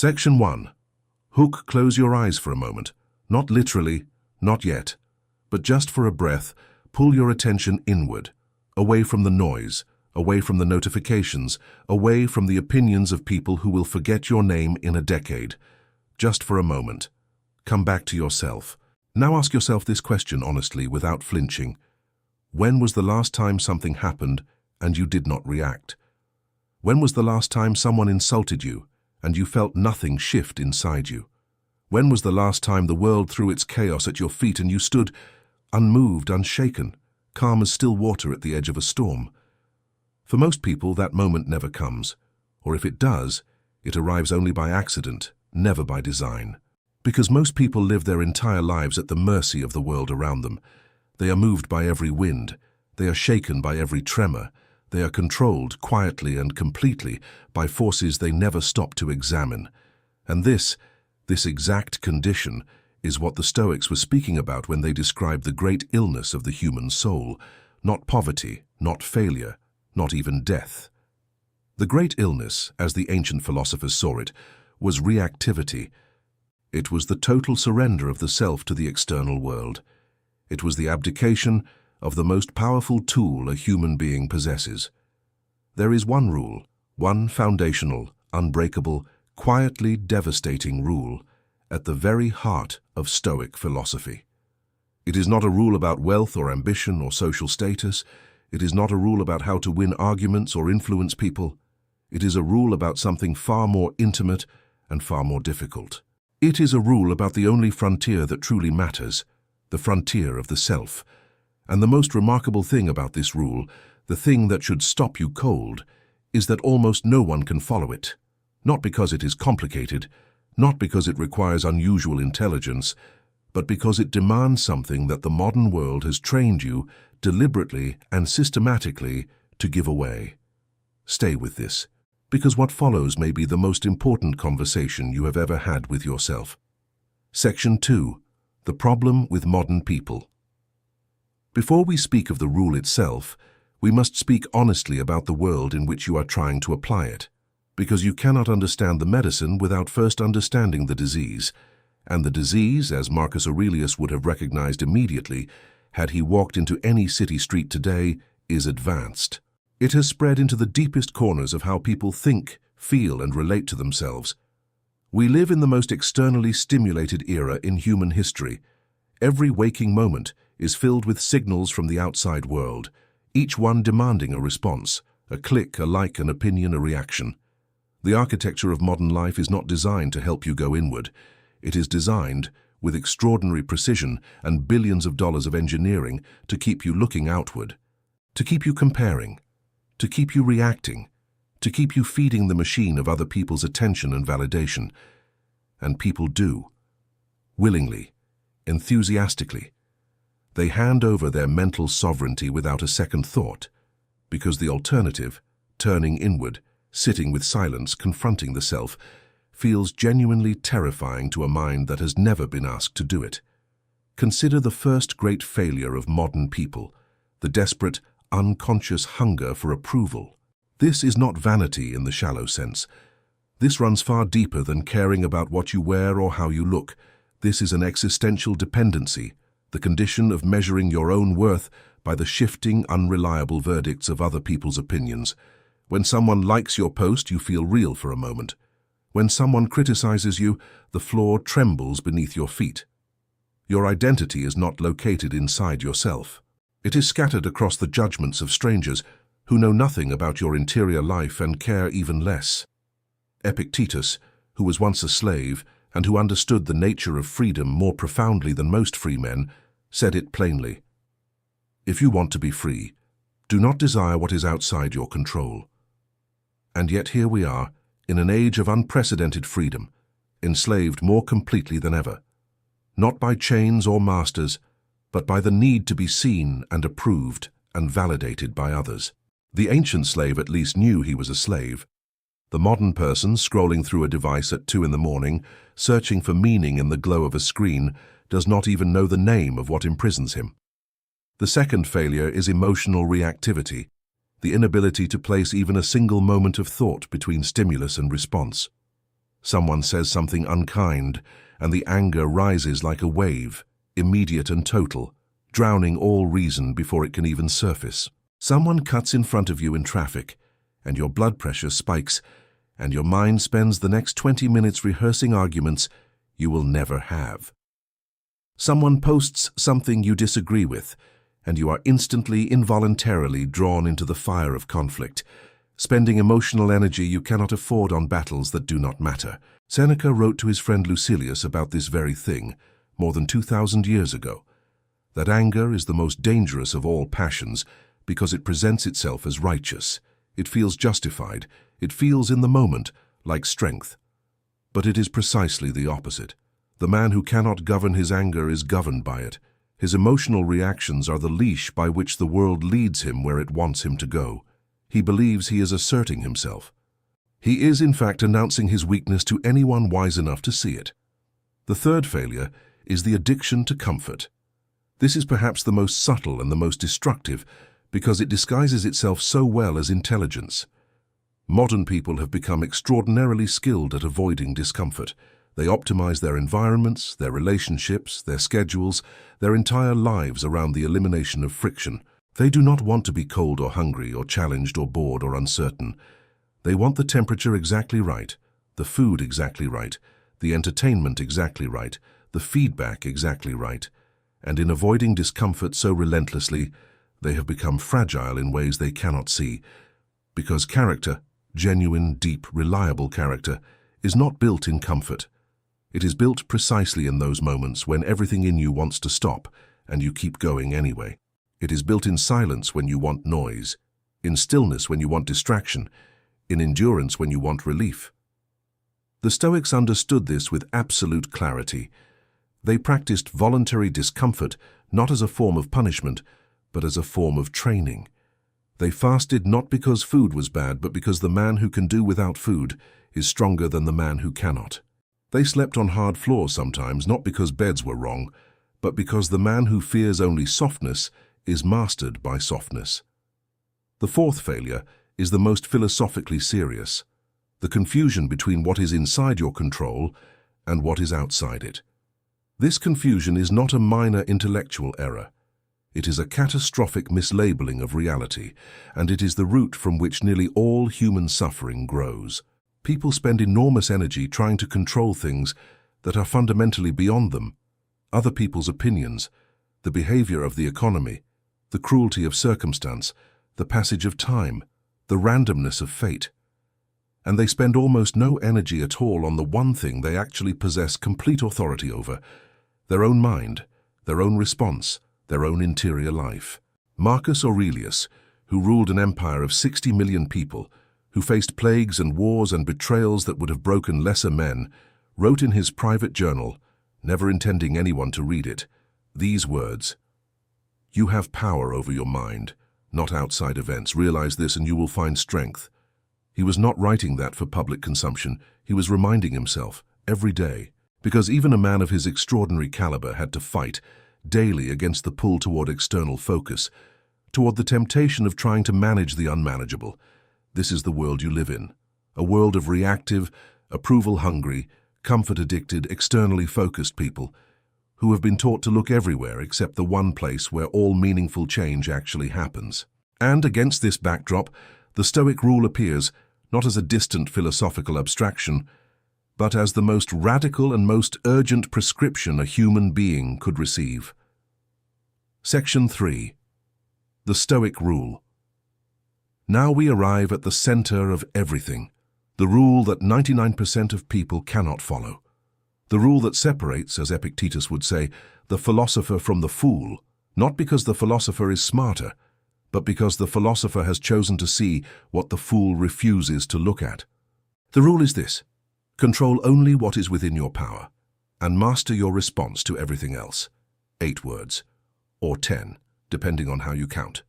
Section 1. Hook, close your eyes for a moment. Not literally, not yet, but just for a breath, pull your attention inward, away from the noise, away from the notifications, away from the opinions of people who will forget your name in a decade. Just for a moment. Come back to yourself. Now ask yourself this question honestly, without flinching. When was the last time something happened and you did not react? When was the last time someone insulted you and you felt nothing shift inside you? When was the last time the world threw its chaos at your feet and you stood unmoved, unshaken, calm as still water at the edge of a storm? For most people, that moment never comes, or if it does, it arrives only by accident, never by design. Because most people live their entire lives at the mercy of the world around them. They are moved by every wind, they are shaken by every tremor, they are controlled quietly and completely by forces they never stop to examine. And this exact condition is what the Stoics were speaking about when they described the great illness of the human soul, not poverty, not failure, not even death. The great illness, as the ancient philosophers saw it, was reactivity. It was the total surrender of the self to the external world. It was the abdication of the most powerful tool a human being possesses. There is one rule, one foundational, unbreakable, quietly devastating rule at the very heart of Stoic philosophy. It is not a rule about wealth or ambition or social status. It is not a rule about how to win arguments or influence people. It is a rule about something far more intimate and far more difficult. It is a rule about the only frontier that truly matters, the frontier of the self. And the most remarkable thing about this rule, the thing that should stop you cold, is that almost no one can follow it. Not because it is complicated, not because it requires unusual intelligence, but because it demands something that the modern world has trained you deliberately and systematically to give away. Stay with this, because what follows may be the most important conversation you have ever had with yourself. Section 2. The problem with modern people. Before we speak of the rule itself, we must speak honestly about the world in which you are trying to apply it, because you cannot understand the medicine without first understanding the disease. And the disease, as Marcus Aurelius would have recognized immediately, had he walked into any city street today, is advanced. It has spread into the deepest corners of how people think, feel, and relate to themselves. We live in the most externally stimulated era in human history. Every waking moment is filled with signals from the outside world, each one demanding a response, a click, a like, an opinion, a reaction. The architecture of modern life is not designed to help you go inward. It is designed, with extraordinary precision and billions of dollars of engineering, to keep you looking outward, to keep you comparing, to keep you reacting, to keep you feeding the machine of other people's attention and validation. And people do. Willingly, enthusiastically. They hand over their mental sovereignty without a second thought, because the alternative, turning inward, sitting with silence, confronting the self, feels genuinely terrifying to a mind that has never been asked to do it. Consider the first great failure of modern people, the desperate, unconscious hunger for approval. This is not vanity in the shallow sense. This runs far deeper than caring about what you wear or how you look. This is an existential dependency, the condition of measuring your own worth by the shifting, unreliable verdicts of other people's opinions. When someone likes your post, you feel real for a moment. When someone criticizes you, the floor trembles beneath your feet. Your identity is not located inside yourself. It is scattered across the judgments of strangers who know nothing about your interior life and care even less. Epictetus, who was once a slave and who understood the nature of freedom more profoundly than most free men, said it plainly. If you want to be free, do not desire what is outside your control. And yet here we are, in an age of unprecedented freedom, enslaved more completely than ever, not by chains or masters, but by the need to be seen and approved and validated by others. The ancient slave at least knew he was a slave. The modern person, scrolling through a device at 2 in the morning, searching for meaning in the glow of a screen, does not even know the name of what imprisons him. The second failure is emotional reactivity, the inability to place even a single moment of thought between stimulus and response. Someone says something unkind, and the anger rises like a wave, immediate and total, drowning all reason before it can even surface. Someone cuts in front of you in traffic, and your blood pressure spikes, and your mind spends the next 20 minutes rehearsing arguments you will never have. Someone posts something you disagree with, and you are instantly, involuntarily drawn into the fire of conflict, spending emotional energy you cannot afford on battles that do not matter. Seneca wrote to his friend Lucilius about this very thing more than 2,000 years ago, that anger is the most dangerous of all passions because it presents itself as righteous. It feels justified. It feels in the moment like strength. But it is precisely the opposite. The man who cannot govern his anger is governed by it. His emotional reactions are the leash by which the world leads him where it wants him to go. He believes he is asserting himself. He is, in fact, announcing his weakness to anyone wise enough to see it. The third failure is the addiction to comfort. This is perhaps the most subtle and the most destructive because it disguises itself so well as intelligence. Modern people have become extraordinarily skilled at avoiding discomfort. They optimize their environments, their relationships, their schedules, their entire lives around the elimination of friction. They do not want to be cold or hungry or challenged or bored or uncertain. They want the temperature exactly right, the food exactly right, the entertainment exactly right, the feedback exactly right. And in avoiding discomfort so relentlessly, they have become fragile in ways they cannot see. Because character, genuine, deep, reliable character, is not built in comfort. It is built precisely in those moments when everything in you wants to stop and you keep going anyway. It is built in silence when you want noise, in stillness when you want distraction, in endurance when you want relief. The Stoics understood this with absolute clarity. They practiced voluntary discomfort not as a form of punishment, but as a form of training. They fasted not because food was bad, but because the man who can do without food is stronger than the man who cannot. They slept on hard floors sometimes, not because beds were wrong, but because the man who fears only softness is mastered by softness. The fourth failure is the most philosophically serious, the confusion between what is inside your control and what is outside it. This confusion is not a minor intellectual error. It is a catastrophic mislabeling of reality, and it is the root from which nearly all human suffering grows. People spend enormous energy trying to control things that are fundamentally beyond them: other people's opinions, the behavior of the economy, the cruelty of circumstance, the passage of time, the randomness of fate. And they spend almost no energy at all on the one thing they actually possess complete authority over: their own mind, their own response, their own interior life. Marcus Aurelius, who ruled an empire of 60 million people, who faced plagues and wars and betrayals that would have broken lesser men, wrote in his private journal, never intending anyone to read it, these words: "You have power over your mind, not outside events. Realize this and you will find strength." He was not writing that for public consumption. He was reminding himself every day, because even a man of his extraordinary caliber had to fight daily against the pull toward external focus, toward the temptation of trying to manage the unmanageable. This is the world you live in, a world of reactive, approval-hungry, comfort-addicted, externally focused people who have been taught to look everywhere except the one place where all meaningful change actually happens. And against this backdrop, the Stoic rule appears not as a distant philosophical abstraction, but as the most radical and most urgent prescription a human being could receive. Section 3. The Stoic Rule. Now we arrive at the center of everything, the rule that 99% of people cannot follow. The rule that separates, as Epictetus would say, the philosopher from the fool, not because the philosopher is smarter, but because the philosopher has chosen to see what the fool refuses to look at. The rule is this: control only what is within your power, and master your response to everything else. 8 words, or 10, depending on how you count.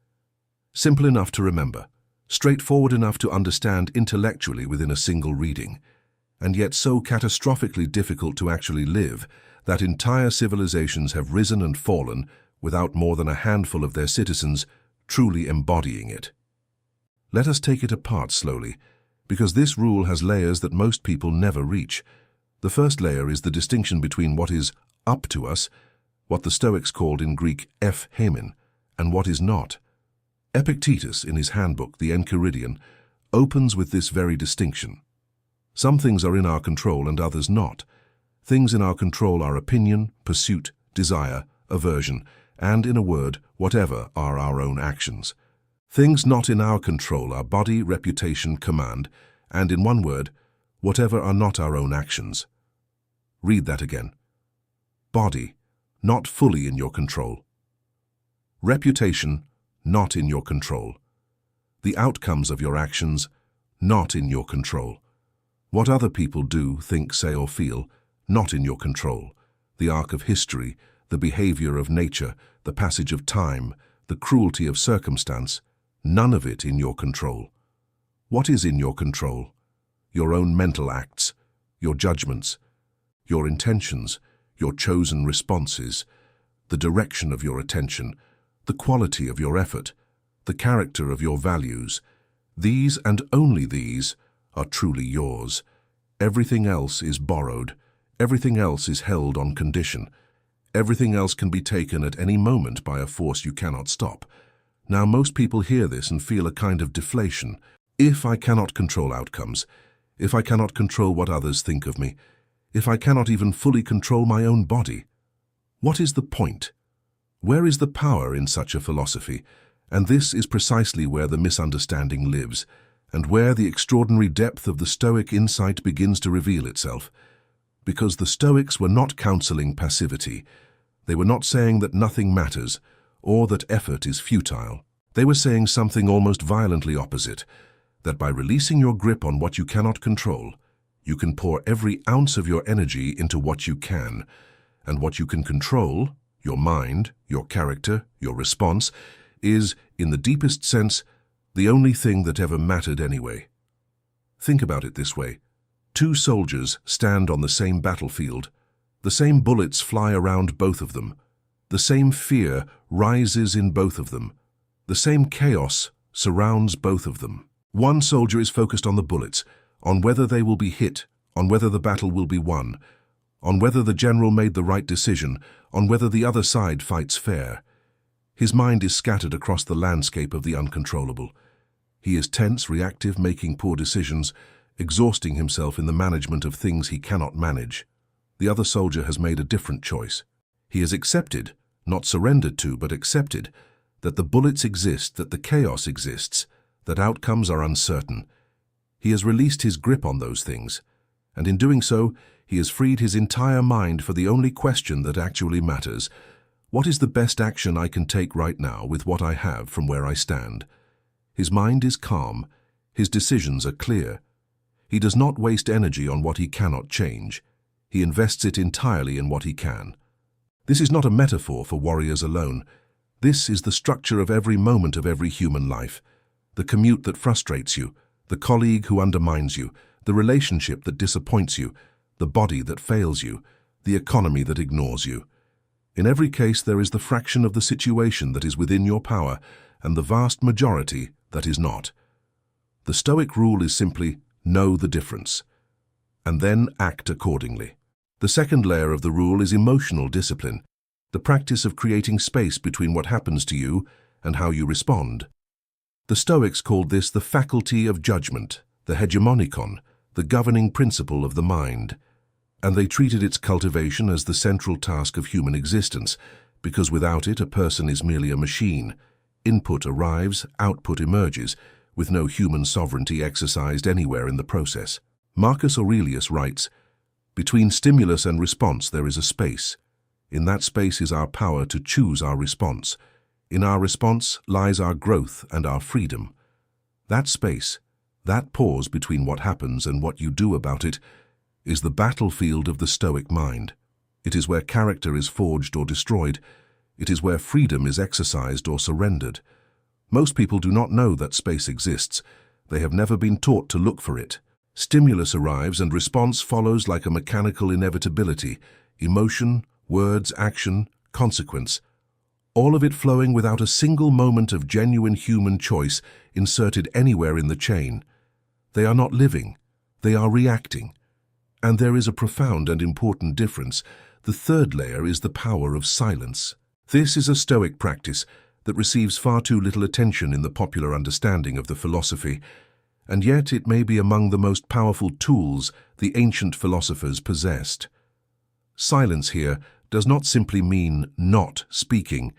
Simple enough to remember, straightforward enough to understand intellectually within a single reading, and yet so catastrophically difficult to actually live that entire civilizations have risen and fallen without more than a handful of their citizens truly embodying it. Let us take it apart slowly Because this rule has layers that most people never reach. The first layer is the distinction between what is up to us, what the Stoics called in Greek ephaimin, and what is not. Epictetus, in his handbook, the Enchiridion, opens with this very distinction. Some things are in our control and others not. Things in our control are opinion, pursuit, desire, aversion, and, in a word, whatever are our own actions. Things not in our control are body, reputation, command, and, in one word, whatever are not our own actions. Read that again. Body, not fully in your control. Reputation, not in your control. The outcomes of your actions, not in your control. What other people do, think, say, or feel, not in your control. The arc of history, the behavior of nature, the passage of time, the cruelty of circumstance, none of it in your control. What is in your control? Your own mental acts, your judgments, your intentions, your chosen responses, the direction of your attention, the quality of your effort, the character of your values. These and only these are truly yours. Everything else is borrowed. Everything else is held on condition. Everything else can be taken at any moment by a force you cannot stop. Now, most people hear this and feel a kind of deflation. If I cannot control outcomes, if I cannot control what others think of me, if I cannot even fully control my own body, what is the point? Where is the power in such a philosophy? And this is precisely where the misunderstanding lives, and where the extraordinary depth of the Stoic insight begins to reveal itself. Because the Stoics were not counseling passivity. They were not saying that nothing matters, or that effort is futile. They were saying something almost violently opposite, that by releasing your grip on what you cannot control, you can pour every ounce of your energy into what you can, and what you can control, your mind, your character, your response, is, in the deepest sense, the only thing that ever mattered anyway. Think about it this way. Two soldiers stand on the same battlefield. The same bullets fly around both of them. The same fear rises in both of them. The same chaos surrounds both of them. One soldier is focused on the bullets, on whether they will be hit, on whether the battle will be won, on whether the general made the right decision, on whether the other side fights fair. His mind is scattered across the landscape of the uncontrollable. He is tense, reactive, making poor decisions, exhausting himself in the management of things he cannot manage. The other soldier has made a different choice. He has accepted, not surrendered to, but accepted, that the bullets exist, that the chaos exists, that outcomes are uncertain. He has released his grip on those things, and in doing so, he has freed his entire mind for the only question that actually matters. What is the best action I can take right now with what I have from where I stand? His mind is calm. His decisions are clear. He does not waste energy on what he cannot change. He invests it entirely in what he can. This is not a metaphor for warriors alone. This is the structure of every moment of every human life. The commute that frustrates you, the colleague who undermines you, the relationship that disappoints you, the body that fails you, the economy that ignores you. In every case, there is the fraction of the situation that is within your power and the vast majority that is not. The Stoic rule is simply know the difference, and then act accordingly. The second layer of the rule is emotional discipline, the practice of creating space between what happens to you and how you respond. The Stoics called this the faculty of judgment, the hegemonikon, the governing principle of the mind, and they treated its cultivation as the central task of human existence, because without it a person is merely a machine. Input arrives, output emerges, with no human sovereignty exercised anywhere in the process. Marcus Aurelius writes, "Between stimulus and response there is a space. In that space is our power to choose our response. In our response lies our growth and our freedom. That space, that pause between what happens and what you do about it, is the battlefield of the Stoic mind. It is where character is forged or destroyed. It is where freedom is exercised or surrendered. Most people do not know that space exists. They have never been taught to look for it. Stimulus arrives and response follows like a mechanical inevitability. Emotion, words, action, consequence. All of it flowing without a single moment of genuine human choice inserted anywhere in the chain. They are not living, they are reacting. And there is a profound and important difference. The third layer is the power of silence. This is a Stoic practice that receives far too little attention in the popular understanding of the philosophy, and yet it may be among the most powerful tools the ancient philosophers possessed. Silence here does not simply mean not speaking.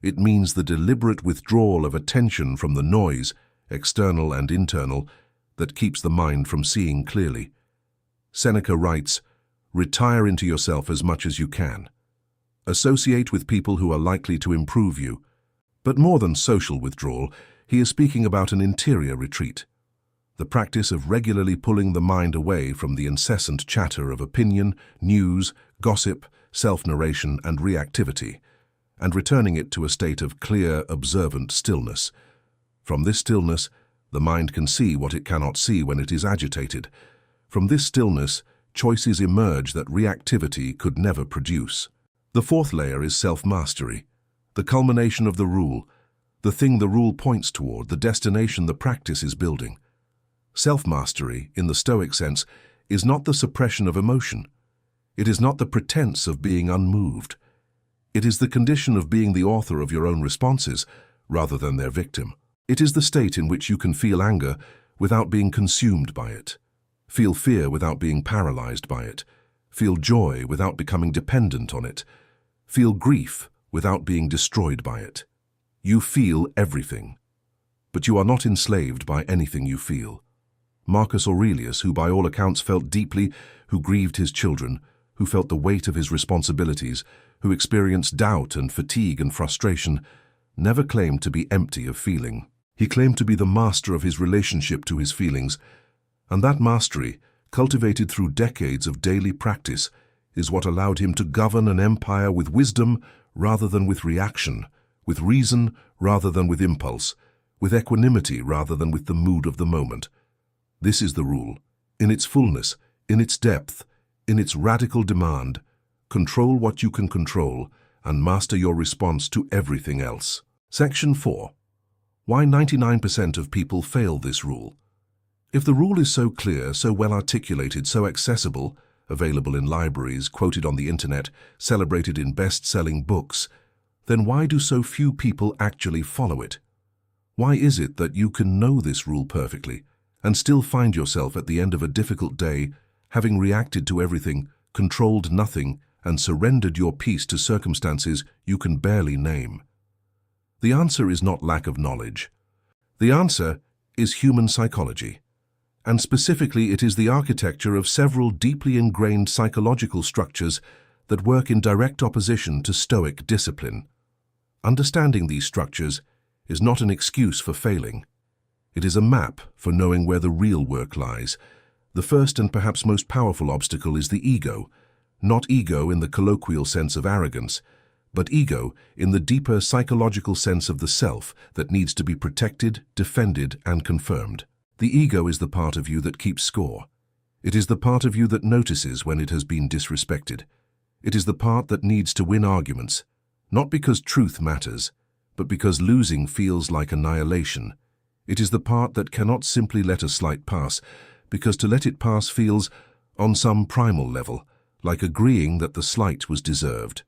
It means the deliberate withdrawal of attention from the noise, external and internal, that keeps the mind from seeing clearly. Seneca writes, "Retire into yourself as much as you can. Associate with people who are likely to improve you." But more than social withdrawal, he is speaking about an interior retreat. The practice of regularly pulling the mind away from the incessant chatter of opinion, news, gossip, self-narration, and reactivity, and returning it to a state of clear, observant stillness. From this stillness, the mind can see what it cannot see when it is agitated. From this stillness, choices emerge that reactivity could never produce. The fourth layer is self-mastery, the culmination of the rule, the thing the rule points toward, the destination the practice is building. Self-mastery, in the Stoic sense, is not the suppression of emotion. It is not the pretense of being unmoved. It is the condition of being the author of your own responses, rather than their victim. It is the state in which you can feel anger without being consumed by it, feel fear without being paralyzed by it, feel joy without becoming dependent on it, feel grief without being destroyed by it. You feel everything, but you are not enslaved by anything you feel. Marcus Aurelius, who by all accounts felt deeply, who grieved his children, who felt the weight of his responsibilities, who experienced doubt and fatigue and frustration, never claimed to be empty of feeling. He claimed to be the master of his relationship to his feelings, and that mastery, cultivated through decades of daily practice, is what allowed him to govern an empire with wisdom rather than with reaction, with reason rather than with impulse, with equanimity rather than with the mood of the moment. This is the rule, in its fullness, in its depth, in its radical demand. Control what you can control and master your response to everything else. Section 4. Why 99% of people fail this rule. If the rule is so clear, so well articulated, so accessible, available in libraries, quoted on the internet, celebrated in best-selling books, then why do so few people actually follow it? Why is it that you can know this rule perfectly and still find yourself at the end of a difficult day, having reacted to everything, controlled nothing, and surrendered your peace to circumstances you can barely name? The answer is not lack of knowledge. The answer is human psychology. And specifically, it is the architecture of several deeply ingrained psychological structures that work in direct opposition to Stoic discipline. Understanding these structures is not an excuse for failing. It is a map for knowing where the real work lies. The first and perhaps most powerful obstacle is the ego, not ego in the colloquial sense of arrogance, but ego in the deeper psychological sense of the self that needs to be protected, defended, and confirmed. The ego is the part of you that keeps score. It is the part of you that notices when it has been disrespected. It is the part that needs to win arguments, not because truth matters, but because losing feels like annihilation. It is the part that cannot simply let a slight pass, because to let it pass feels, on some primal level, like agreeing that the slight was deserved.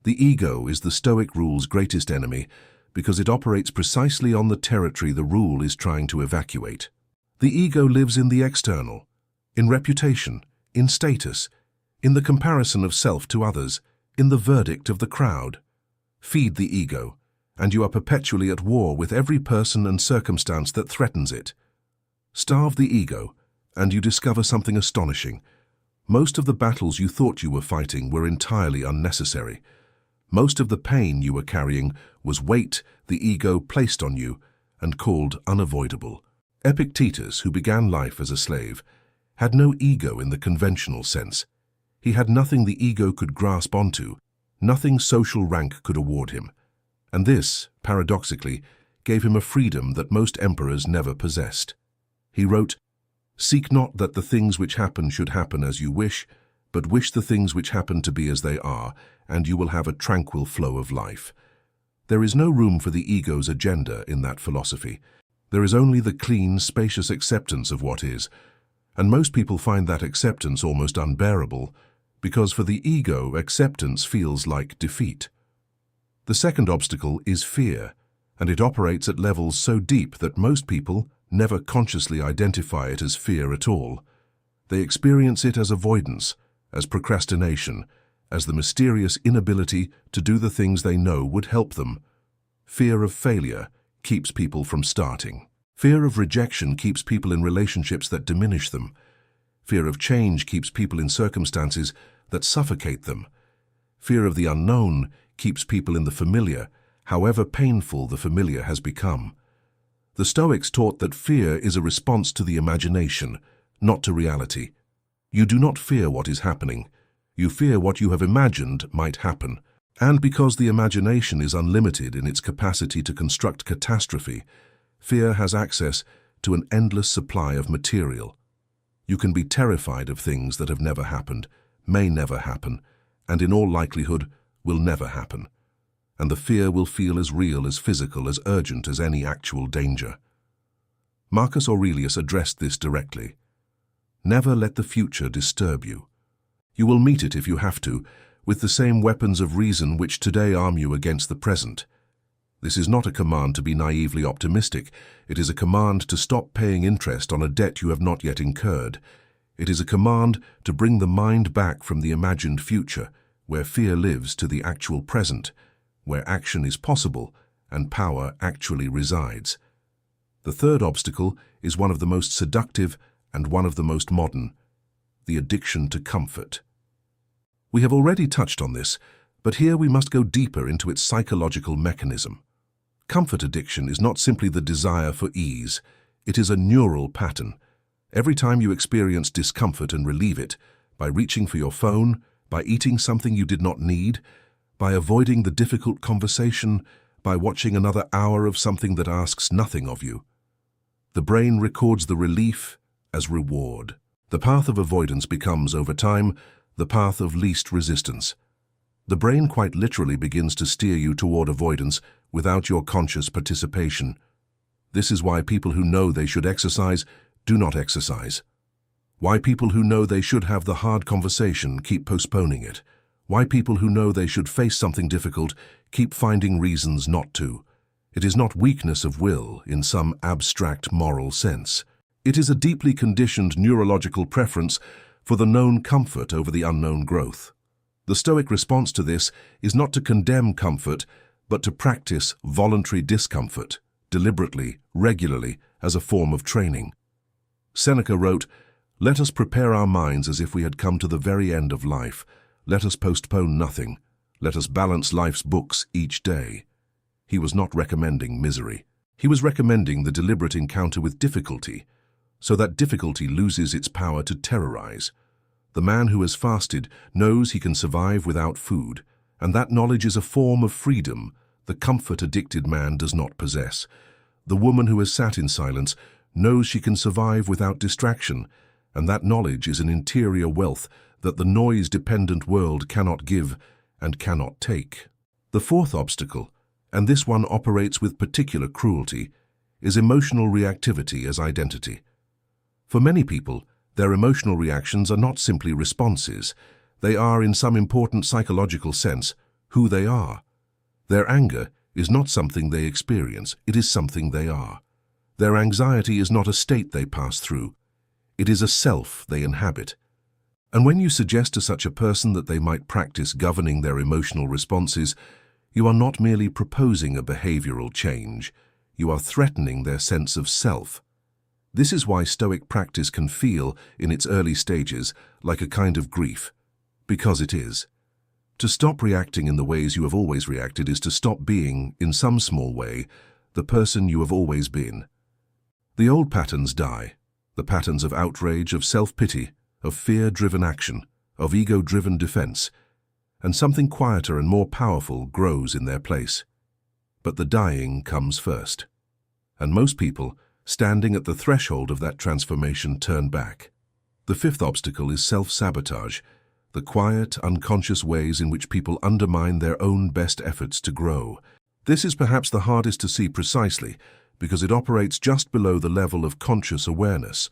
The ego is the Stoic rule's greatest enemy, because it operates precisely on the territory the rule is trying to evacuate. The ego lives in the external, in reputation, in status, in the comparison of self to others, in the verdict of the crowd. Feed the ego, and you are perpetually at war with every person and circumstance that threatens it. Starve the ego, and you discover something astonishing. Most of the battles you thought you were fighting were entirely unnecessary. Most of the pain you were carrying was weight the ego placed on you and called unavoidable. Epictetus, who began life as a slave, had no ego in the conventional sense. He had nothing the ego could grasp onto, nothing social rank could award him. And this, paradoxically, gave him a freedom that most emperors never possessed. He wrote, "Seek not that the things which happen should happen as you wish, but wish the things which happen to be as they are, and you will have a tranquil flow of life." There is no room for the ego's agenda in that philosophy. There is only the clean, spacious acceptance of what is, and most people find that acceptance almost unbearable, because for the ego, acceptance feels like defeat. The second obstacle is fear, and it operates at levels so deep that most people never consciously identify it as fear at all. They experience it as avoidance, as procrastination, as the mysterious inability to do the things they know would help them. Fear of failure keeps people from starting. Fear of rejection keeps people in relationships that diminish them. Fear of change keeps people in circumstances that suffocate them. Fear of the unknown keeps people in the familiar, however painful the familiar has become. The Stoics taught that fear is a response to the imagination, not to reality. You do not fear what is happening. You fear what you have imagined might happen. And because the imagination is unlimited in its capacity to construct catastrophe, fear has access to an endless supply of material. You can be terrified of things that have never happened, may never happen, and in all likelihood will never happen. And the fear will feel as real, as physical, as urgent as any actual danger. Marcus Aurelius addressed this directly. Never let the future disturb you. You will meet it if you have to, with the same weapons of reason which today arm you against the present. This is not a command to be naively optimistic. It is a command to stop paying interest on a debt you have not yet incurred. It is a command to bring the mind back from the imagined future, where fear lives, to the actual present, where action is possible and power actually resides. The third obstacle is one of the most seductive and one of the most modern: the addiction to comfort. We have already touched on this, but here we must go deeper into its psychological mechanism. Comfort addiction is not simply the desire for ease. It is a neural pattern. Every time you experience discomfort and relieve it, by reaching for your phone, by eating something you did not need, by avoiding the difficult conversation, by watching another hour of something that asks nothing of you, the brain records the relief as reward. The path of avoidance becomes, over time, the path of least resistance. The brain quite literally begins to steer you toward avoidance without your conscious participation. This is why people who know they should exercise do not exercise. Why people who know they should have the hard conversation keep postponing it. Why people who know they should face something difficult keep finding reasons not to. It is not weakness of will in some abstract moral sense. It is a deeply conditioned neurological preference for the known comfort over the unknown growth. The Stoic response to this is not to condemn comfort, but to practice voluntary discomfort, deliberately, regularly, as a form of training. Seneca wrote, "Let us prepare our minds as if we had come to the very end of life. Let us postpone nothing. Let us balance life's books each day." He was not recommending misery. He was recommending the deliberate encounter with difficulty, so that difficulty loses its power to terrorize. The man who has fasted knows he can survive without food, and that knowledge is a form of freedom the comfort-addicted man does not possess. The woman who has sat in silence knows she can survive without distraction, and that knowledge is an interior wealth that the noise-dependent world cannot give and cannot take. The fourth obstacle, and this one operates with particular cruelty, is emotional reactivity as identity. For many people, their emotional reactions are not simply responses. They are, in some important psychological sense, who they are. Their anger is not something they experience, it is something they are. Their anxiety is not a state they pass through, it is a self they inhabit. And when you suggest to such a person that they might practice governing their emotional responses, you are not merely proposing a behavioral change, you are threatening their sense of self. This is why Stoic practice can feel, in its early stages, like a kind of grief, because it is. To stop reacting in the ways you have always reacted is to stop being, in some small way, the person you have always been. The old patterns die, the patterns of outrage, of self-pity, of fear-driven action, of ego-driven defense, and something quieter and more powerful grows in their place. But the dying comes first, and most people, standing at the threshold of that transformation, turn back. The fifth obstacle is self-sabotage, the quiet, unconscious ways in which people undermine their own best efforts to grow. This is perhaps the hardest to see precisely, because it operates just below the level of conscious awareness.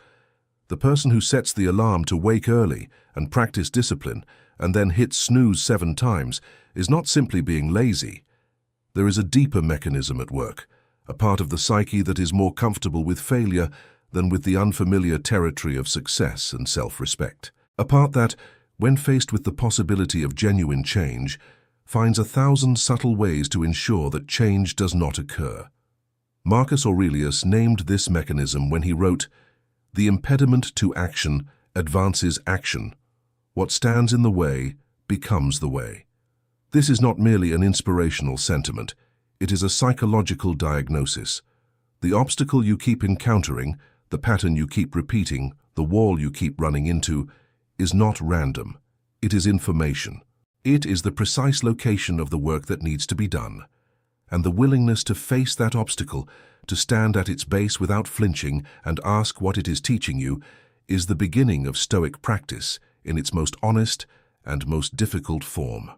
The person who sets the alarm to wake early and practice discipline and then hits snooze 7 times is not simply being lazy. There is a deeper mechanism at work, a part of the psyche that is more comfortable with failure than with the unfamiliar territory of success and self-respect. A part that, when faced with the possibility of genuine change, finds 1,000 subtle ways to ensure that change does not occur. Marcus Aurelius named this mechanism when he wrote, "The impediment to action advances action. What stands in the way becomes the way." This is not merely an inspirational sentiment, it is a psychological diagnosis. The obstacle you keep encountering, the pattern you keep repeating, the wall you keep running into, is not random. It is information. It is the precise location of the work that needs to be done. And the willingness to face that obstacle, to stand at its base without flinching and ask what it is teaching you, is the beginning of Stoic practice in its most honest and most difficult form.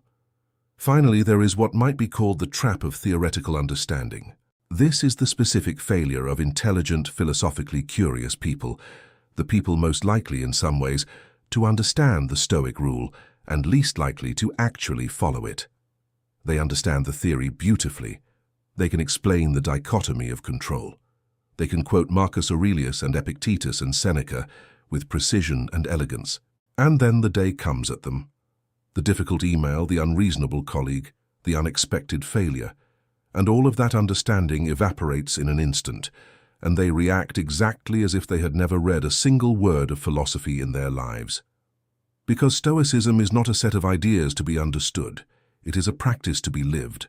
Finally, there is what might be called the trap of theoretical understanding. This is the specific failure of intelligent, philosophically curious people, the people most likely in some ways to understand the Stoic rule and least likely to actually follow it. They understand the theory beautifully. They can explain the dichotomy of control. They can quote Marcus Aurelius and Epictetus and Seneca with precision and elegance. And then the day comes at them. The difficult email, the unreasonable colleague, the unexpected failure. And all of that understanding evaporates in an instant, and they react exactly as if they had never read a single word of philosophy in their lives. Because Stoicism is not a set of ideas to be understood, it is a practice to be lived.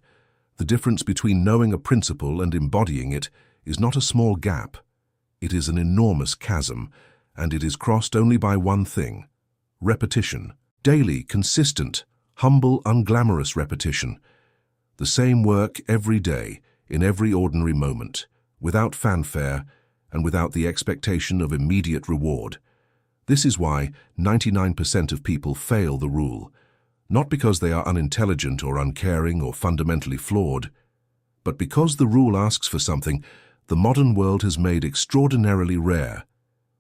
The difference between knowing a principle and embodying it is not a small gap. It is an enormous chasm, and it is crossed only by one thing: repetition. Daily, consistent, humble, unglamorous repetition. The same work every day, in every ordinary moment, without fanfare and without the expectation of immediate reward. This is why 99% of people fail the rule, not because they are unintelligent or uncaring or fundamentally flawed, but because the rule asks for something the modern world has made extraordinarily rare: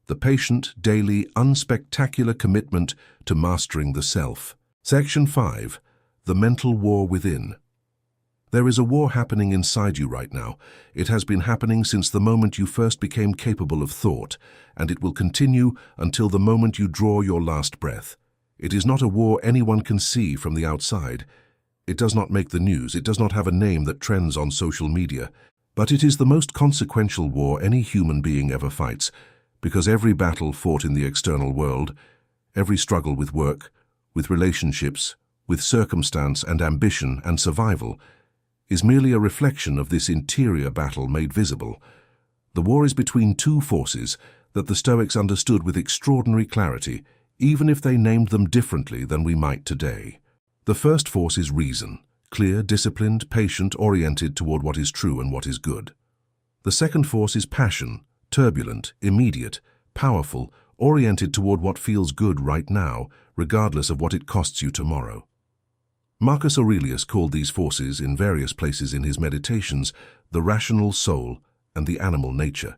the patient, daily, unspectacular commitment to mastering the self. Section 5. The Mental War Within. There is a war happening inside you right now. It has been happening since the moment you first became capable of thought, and it will continue until the moment you draw your last breath. It is not a war anyone can see from the outside. It does not make the news. It does not have a name that trends on social media. But it is the most consequential war any human being ever fights, because every battle fought in the external world, every struggle with work, with relationships, with circumstance and ambition and survival, is merely a reflection of this interior battle made visible. The war is between two forces that the Stoics understood with extraordinary clarity, even if they named them differently than we might today. The first force is reason, clear, disciplined, patient, oriented toward what is true and what is good. The second force is passion, turbulent, immediate, powerful, oriented toward what feels good right now, regardless of what it costs you tomorrow. Marcus Aurelius called these forces, in various places in his meditations, the rational soul and the animal nature,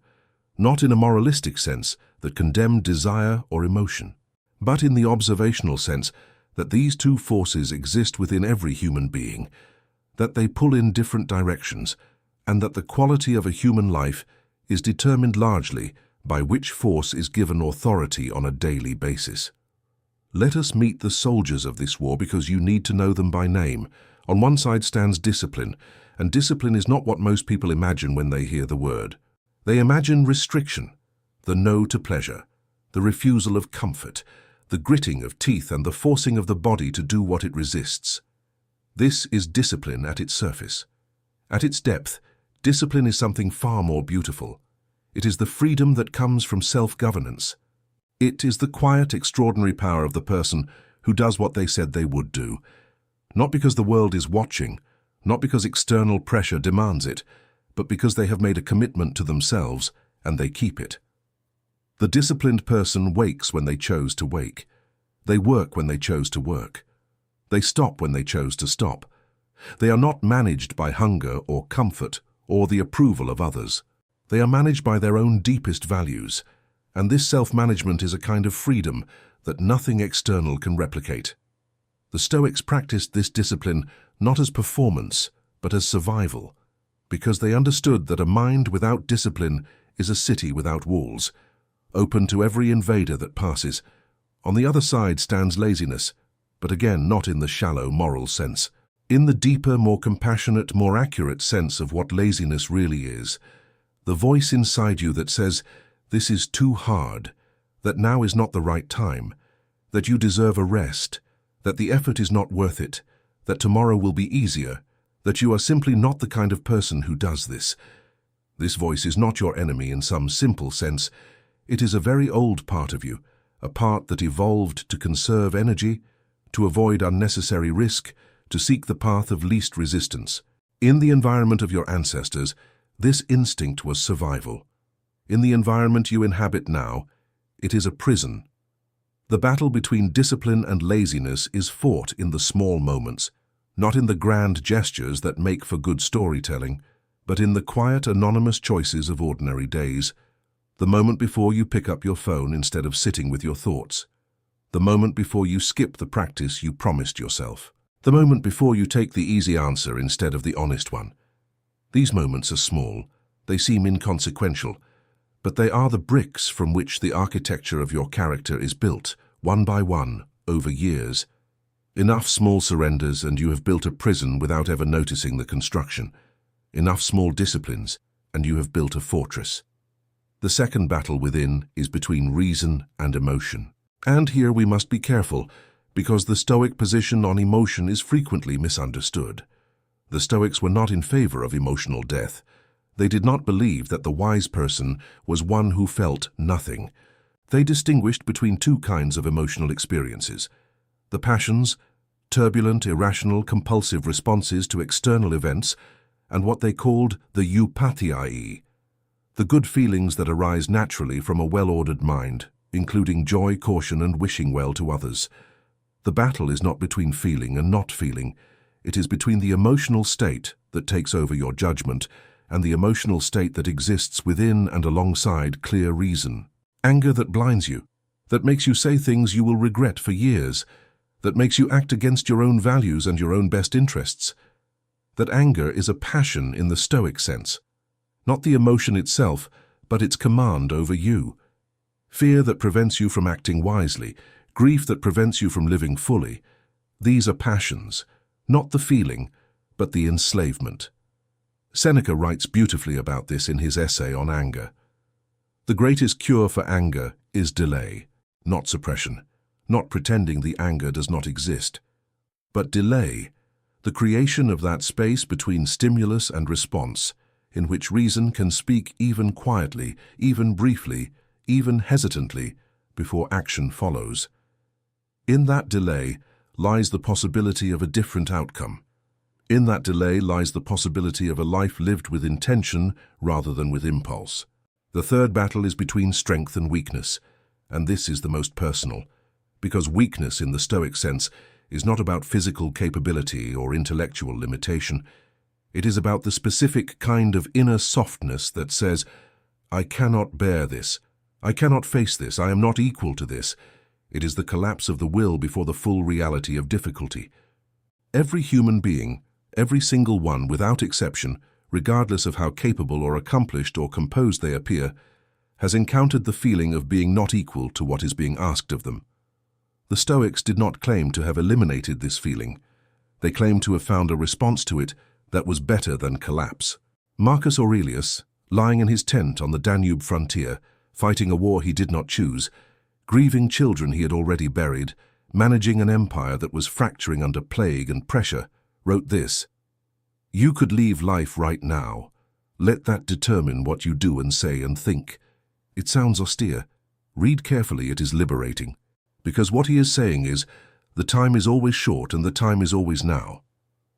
not in a moralistic sense that condemned desire or emotion, but in the observational sense that these two forces exist within every human being, that they pull in different directions, and that the quality of a human life is determined largely by which force is given authority on a daily basis. Let us meet the soldiers of this war because you need to know them by name. On one side stands discipline, and discipline is not what most people imagine when they hear the word. They imagine restriction, the no to pleasure, the refusal of comfort, the gritting of teeth and the forcing of the body to do what it resists. This is discipline at its surface. At its depth, discipline is something far more beautiful. It is the freedom that comes from self-governance. It is the quiet, extraordinary power of the person who does what they said they would do, not because the world is watching, not because external pressure demands it, but because they have made a commitment to themselves and they keep it. The disciplined person wakes when they chose to wake. They work when they chose to work. They stop when they chose to stop. They are not managed by hunger or comfort or the approval of others. They are managed by their own deepest values, and this self-management is a kind of freedom that nothing external can replicate. The Stoics practiced this discipline not as performance, but as survival, because they understood that a mind without discipline is a city without walls, open to every invader that passes. On the other side stands laziness, but again not in the shallow moral sense. In the deeper, more compassionate, more accurate sense of what laziness really is, the voice inside you that says, "This is too hard," that now is not the right time, that you deserve a rest, that the effort is not worth it, that tomorrow will be easier, that you are simply not the kind of person who does this. This voice is not your enemy in some simple sense. It is a very old part of you, a part that evolved to conserve energy, to avoid unnecessary risk, to seek the path of least resistance. In the environment of your ancestors, this instinct was survival. In the environment you inhabit now, it is a prison. The battle between discipline and laziness is fought in the small moments, not in the grand gestures that make for good storytelling, but in the quiet, anonymous choices of ordinary days. The moment before you pick up your phone instead of sitting with your thoughts. The moment before you skip the practice you promised yourself. The moment before you take the easy answer instead of the honest one. These moments are small, they seem inconsequential, but they are the bricks from which the architecture of your character is built, one by one, over years. Enough small surrenders and you have built a prison without ever noticing the construction. Enough small disciplines and you have built a fortress. The second battle within is between reason and emotion. And here we must be careful, because the Stoic position on emotion is frequently misunderstood. The Stoics were not in favor of emotional death. They did not believe that the wise person was one who felt nothing. They distinguished between two kinds of emotional experiences. The passions, turbulent, irrational, compulsive responses to external events, and what they called the eupatheiai, the good feelings that arise naturally from a well-ordered mind, including joy, caution, and wishing well to others. The battle is not between feeling and not feeling. It is between the emotional state that takes over your judgment and the emotional state that exists within and alongside clear reason. Anger that blinds you, that makes you say things you will regret for years, that makes you act against your own values and your own best interests. That anger is a passion in the Stoic sense, not the emotion itself, but its command over you. Fear that prevents you from acting wisely, grief that prevents you from living fully. These are passions, not the feeling, but the enslavement. Seneca writes beautifully about this in his essay on anger. The greatest cure for anger is delay, not suppression, not pretending the anger does not exist, but delay, the creation of that space between stimulus and response, in which reason can speak even quietly, even briefly, even hesitantly, before action follows. In that delay lies the possibility of a different outcome. In that delay lies the possibility of a life lived with intention rather than with impulse. The third battle is between strength and weakness, and this is the most personal, because weakness in the Stoic sense is not about physical capability or intellectual limitation. It is about the specific kind of inner softness that says, "I cannot bear this. I cannot face this. I am not equal to this." It is the collapse of the will before the full reality of difficulty. Every human being, every single one without exception, regardless of how capable or accomplished or composed they appear, has encountered the feeling of being not equal to what is being asked of them. The Stoics did not claim to have eliminated this feeling. They claimed to have found a response to it that was better than collapse. Marcus Aurelius, lying in his tent on the Danube frontier, fighting a war he did not choose, grieving children he had already buried, managing an empire that was fracturing under plague and pressure, wrote this: "You could leave life right now. Let that determine what you do and say and think." It sounds austere. Read carefully, it is liberating. Because what he is saying is, the time is always short and the time is always now.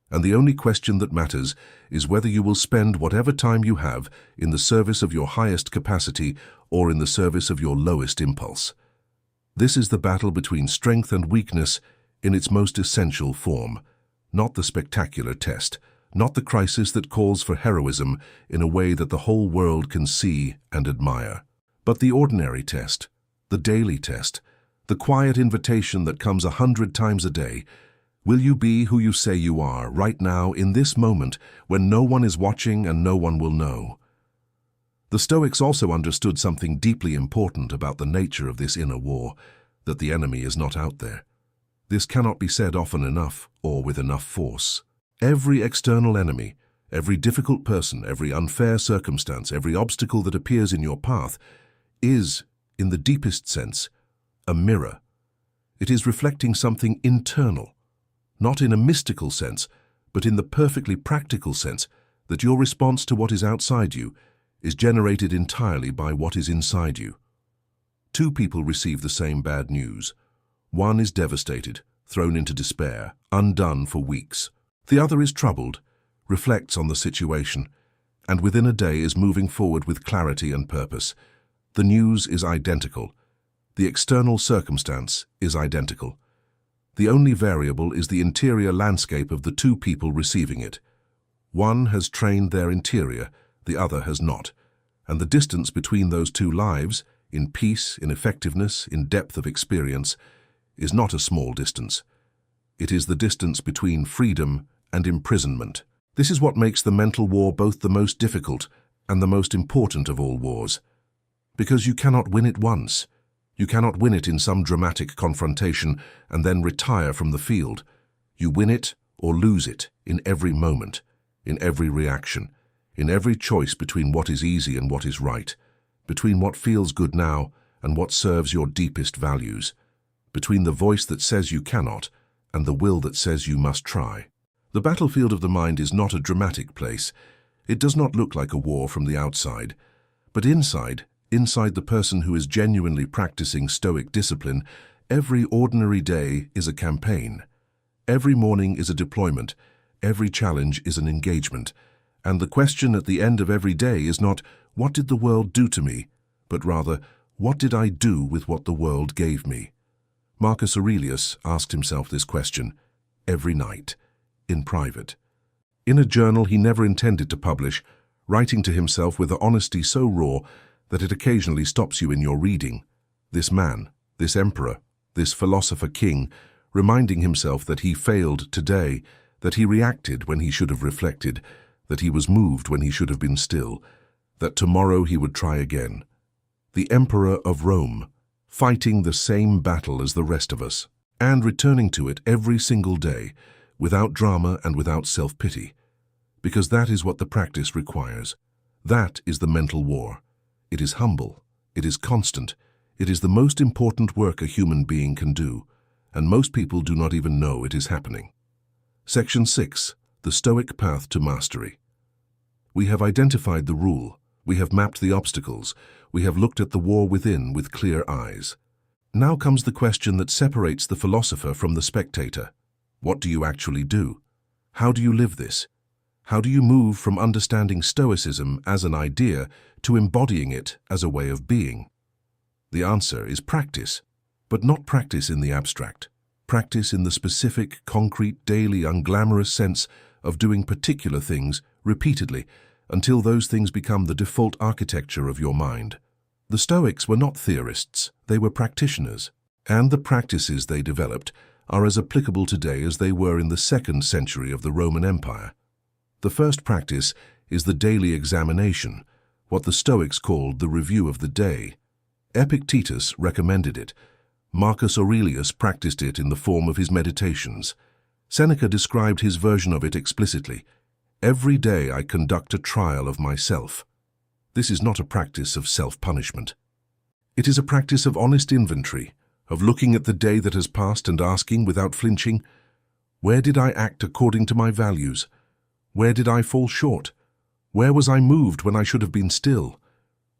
And the only question that matters is whether you will spend whatever time you have in the service of your highest capacity or in the service of your lowest impulse. This is the battle between strength and weakness in its most essential form, not the spectacular test, not the crisis that calls for heroism in a way that the whole world can see and admire, but the ordinary test, the daily test, the quiet invitation that comes 100 times a day. Will you be who you say you are right now in this moment when no one is watching and no one will know? The Stoics also understood something deeply important about the nature of this inner war, that the enemy is not out there. This cannot be said often enough or with enough force. Every external enemy, every difficult person, every unfair circumstance, every obstacle that appears in your path is, in the deepest sense, a mirror. It is reflecting something internal, not in a mystical sense, but in the perfectly practical sense that your response to what is outside you is generated entirely by what is inside you. Two people receive the same bad news. One is devastated, thrown into despair, undone for weeks. The other is troubled, reflects on the situation, and within a day is moving forward with clarity and purpose. The news is identical. The external circumstance is identical. The only variable is the interior landscape of the two people receiving it. One has trained their interior, the other has not, and the distance between those two lives, in peace, in effectiveness, in depth of experience, is not a small distance. It is the distance between freedom and imprisonment. This is what makes the mental war both the most difficult and the most important of all wars. Because you cannot win it once. You cannot win it in some dramatic confrontation and then retire from the field. You win it or lose it in every moment, in every reaction, in every choice between what is easy and what is right, between what feels good now and what serves your deepest values, between the voice that says you cannot and the will that says you must try. The battlefield of the mind is not a dramatic place. It does not look like a war from the outside, but inside the person who is genuinely practicing Stoic discipline, every ordinary day is a campaign. Every morning is a deployment. Every challenge is an engagement. And the question at the end of every day is not, what did the world do to me? But rather, what did I do with what the world gave me? Marcus Aurelius asked himself this question every night, in private. In a journal he never intended to publish, writing to himself with an honesty so raw that it occasionally stops you in your reading. This man, this emperor, this philosopher king, reminding himself that he failed today, that he reacted when he should have reflected, that he was moved when he should have been still, that tomorrow he would try again. The Emperor of Rome, fighting the same battle as the rest of us, and returning to it every single day, without drama and without self-pity, because that is what the practice requires. That is the mental war. It is humble, it is constant, it is the most important work a human being can do, and most people do not even know it is happening. Section 6. The Stoic Path to Mastery. We have identified the rule, we have mapped the obstacles, we have looked at the war within with clear eyes. Now comes the question that separates the philosopher from the spectator. What do you actually do? How do you live this? How do you move from understanding Stoicism as an idea to embodying it as a way of being? The answer is practice, but not practice in the abstract. Practice in the specific, concrete, daily, unglamorous sense of doing particular things repeatedly until those things become the default architecture of your mind. The Stoics were not theorists, they were practitioners, and the practices they developed are as applicable today as they were in the 2nd century of the Roman Empire. The first practice is the daily examination, what the Stoics called the review of the day. Epictetus recommended it. Marcus Aurelius practiced it in the form of his meditations. Seneca described his version of it explicitly. Every day I conduct a trial of myself. This is not a practice of self-punishment. It is a practice of honest inventory, of looking at the day that has passed and asking without flinching, where did I act according to my values? Where did I fall short? Where was I moved when I should have been still?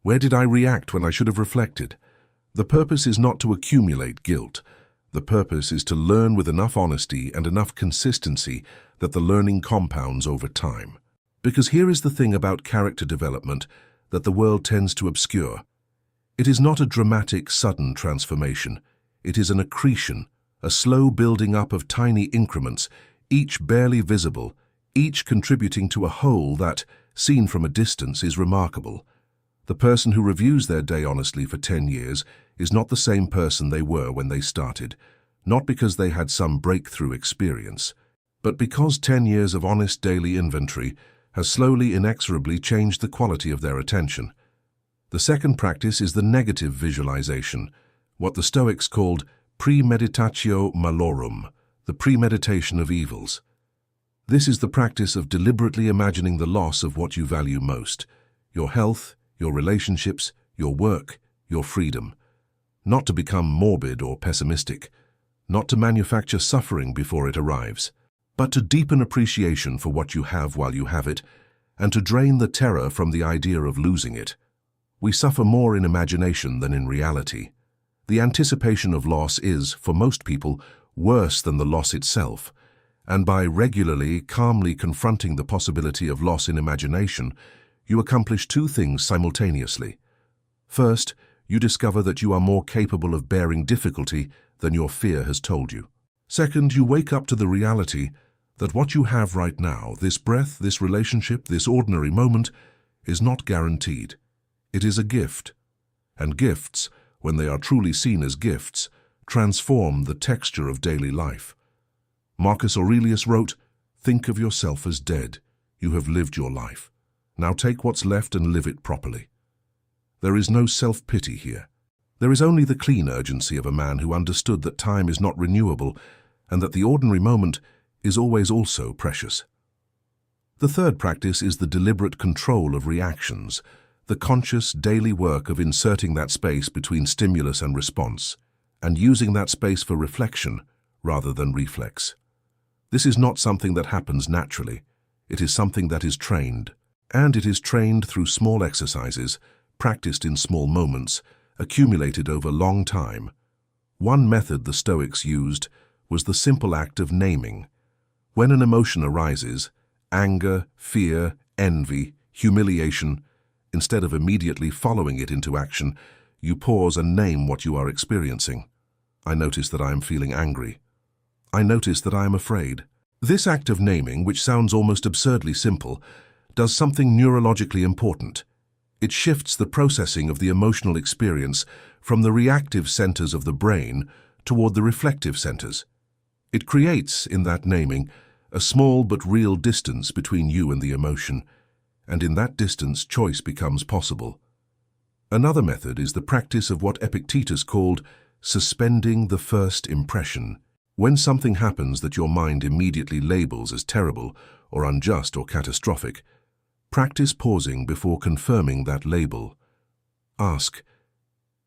Where did I react when I should have reflected? The purpose is not to accumulate guilt. The purpose is to learn with enough honesty and enough consistency that the learning compounds over time. Because here is the thing about character development that the world tends to obscure. It is not a dramatic, sudden transformation. It is an accretion, a slow building up of tiny increments, each barely visible, each contributing to a whole that, seen from a distance, is remarkable. The person who reviews their day honestly for 10 years is not the same person they were when they started, not because they had some breakthrough experience, but because 10 years of honest daily inventory has slowly, inexorably changed the quality of their attention. The second practice is the negative visualization, what the Stoics called premeditatio malorum, the premeditation of evils. This is the practice of deliberately imagining the loss of what you value most, your health, your relationships, your work, your freedom. Not to become morbid or pessimistic, not to manufacture suffering before it arrives, but to deepen appreciation for what you have while you have it, and to drain the terror from the idea of losing it. We suffer more in imagination than in reality. The anticipation of loss is, for most people, worse than the loss itself, and by regularly, calmly confronting the possibility of loss in imagination, you accomplish two things simultaneously. First, you discover that you are more capable of bearing difficulty than your fear has told you. Second, you wake up to the reality that what you have right now, this breath, this relationship, this ordinary moment, is not guaranteed. It is a gift. And gifts, when they are truly seen as gifts, transform the texture of daily life. Marcus Aurelius wrote, "Think of yourself as dead. You have lived your life. Now take what's left and live it properly." There is no self-pity here. There is only the clean urgency of a man who understood that time is not renewable and that the ordinary moment is always also precious. The third practice is the deliberate control of reactions, the conscious daily work of inserting that space between stimulus and response, and using that space for reflection rather than reflex. This is not something that happens naturally. It is something that is trained, and it is trained through small exercises, practiced in small moments, accumulated over long time. One method the Stoics used was the simple act of naming. When an emotion arises, anger, fear, envy, humiliation, instead of immediately following it into action, you pause and name what you are experiencing. I notice that I am feeling angry. I notice that I am afraid. This act of naming, which sounds almost absurdly simple, does something neurologically important. It shifts the processing of the emotional experience from the reactive centers of the brain toward the reflective centers. It creates, in that naming, a small but real distance between you and the emotion, and in that distance choice becomes possible. Another method is the practice of what Epictetus called suspending the first impression. When something happens that your mind immediately labels as terrible or unjust or catastrophic, practice pausing before confirming that label. Ask,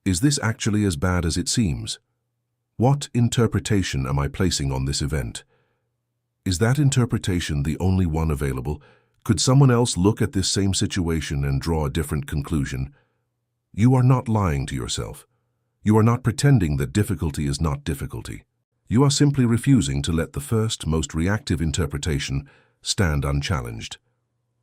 is this actually as bad as it seems? What interpretation am I placing on this event? Is that interpretation the only one available? Could someone else look at this same situation and draw a different conclusion? You are not lying to yourself. You are not pretending that difficulty is not difficulty. You are simply refusing to let the first, most reactive interpretation stand unchallenged.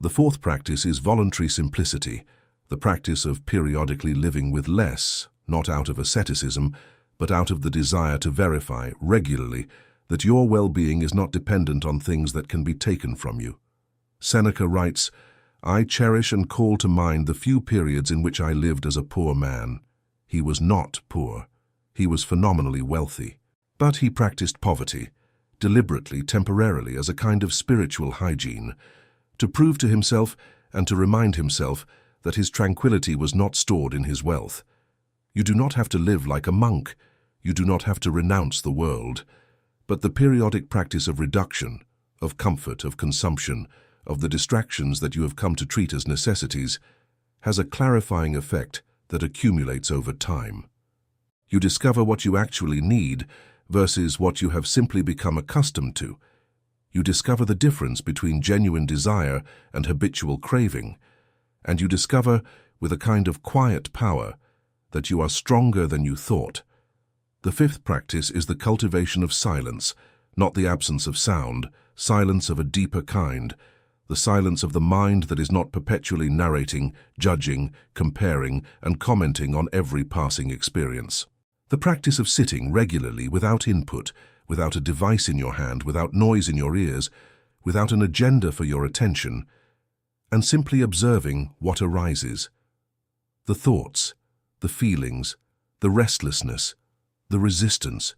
The fourth practice is voluntary simplicity, the practice of periodically living with less, not out of asceticism, but out of the desire to verify regularly that your well-being is not dependent on things that can be taken from you. Seneca writes, "I cherish and call to mind the few periods in which I lived as a poor man. He was not poor. He was phenomenally wealthy. But he practiced poverty, deliberately, temporarily, as a kind of spiritual hygiene, to prove to himself and to remind himself that his tranquility was not stored in his wealth. You do not have to live like a monk. You do not have to renounce the world. But the periodic practice of reduction, of comfort, of consumption, of the distractions that you have come to treat as necessities, has a clarifying effect that accumulates over time. You discover what you actually need versus what you have simply become accustomed to. You discover the difference between genuine desire and habitual craving, and you discover, with a kind of quiet power, that you are stronger than you thought. The fifth practice is the cultivation of silence, not the absence of sound, silence of a deeper kind, the silence of the mind that is not perpetually narrating, judging, comparing, and commenting on every passing experience. The practice of sitting regularly without input, without a device in your hand, without noise in your ears, without an agenda for your attention, and simply observing what arises. The thoughts, the feelings, the restlessness, the resistance.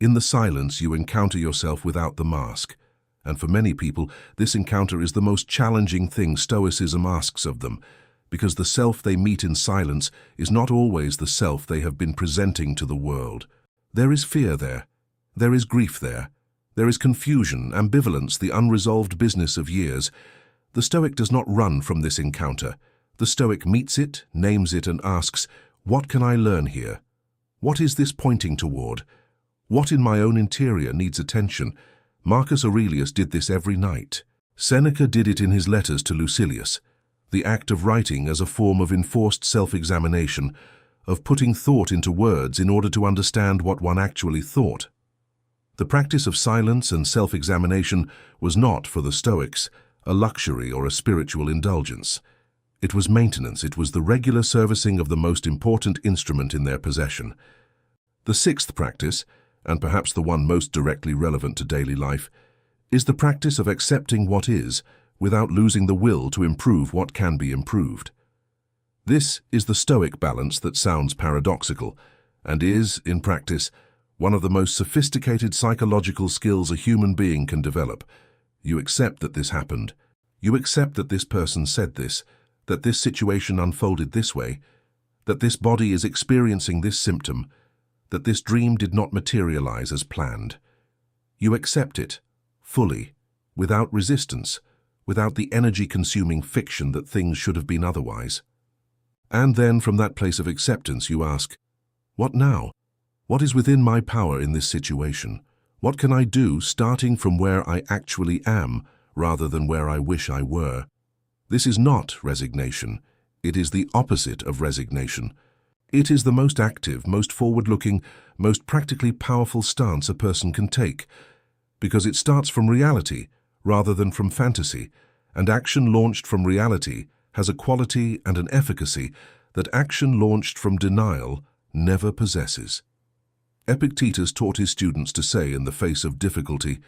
In the silence, you encounter yourself without the mask, and for many people, this encounter is the most challenging thing Stoicism asks of them, because the self they meet in silence is not always the self they have been presenting to the world. There is fear there. There is grief there. There is confusion, ambivalence, the unresolved business of years. The Stoic does not run from this encounter. The Stoic meets it, names it, and asks, "What can I learn here? What is this pointing toward? What in my own interior needs attention?" Marcus Aurelius did this every night. Seneca did it in his letters to Lucilius. The act of writing as a form of enforced self-examination, of putting thought into words in order to understand what one actually thought. The practice of silence and self-examination was not, for the Stoics, a luxury or a spiritual indulgence. It was maintenance. It was the regular servicing of the most important instrument in their possession. The sixth practice, and perhaps the one most directly relevant to daily life, is the practice of accepting what is, without losing the will to improve what can be improved. This is the Stoic balance that sounds paradoxical, and is, in practice, one of the most sophisticated psychological skills a human being can develop. You accept that this happened. You accept that this person said this, that this situation unfolded this way, that this body is experiencing this symptom, that this dream did not materialize as planned. You accept it, fully, without resistance, without the energy-consuming fiction that things should have been otherwise. And then, from that place of acceptance, you ask, "What now? What is within my power in this situation? What can I do, starting from where I actually am, rather than where I wish I were?" This is not resignation. It is the opposite of resignation. It is the most active, most forward-looking, most practically powerful stance a person can take, because it starts from reality rather than from fantasy, and action launched from reality has a quality and an efficacy that action launched from denial never possesses. Epictetus taught his students to say in the face of difficulty,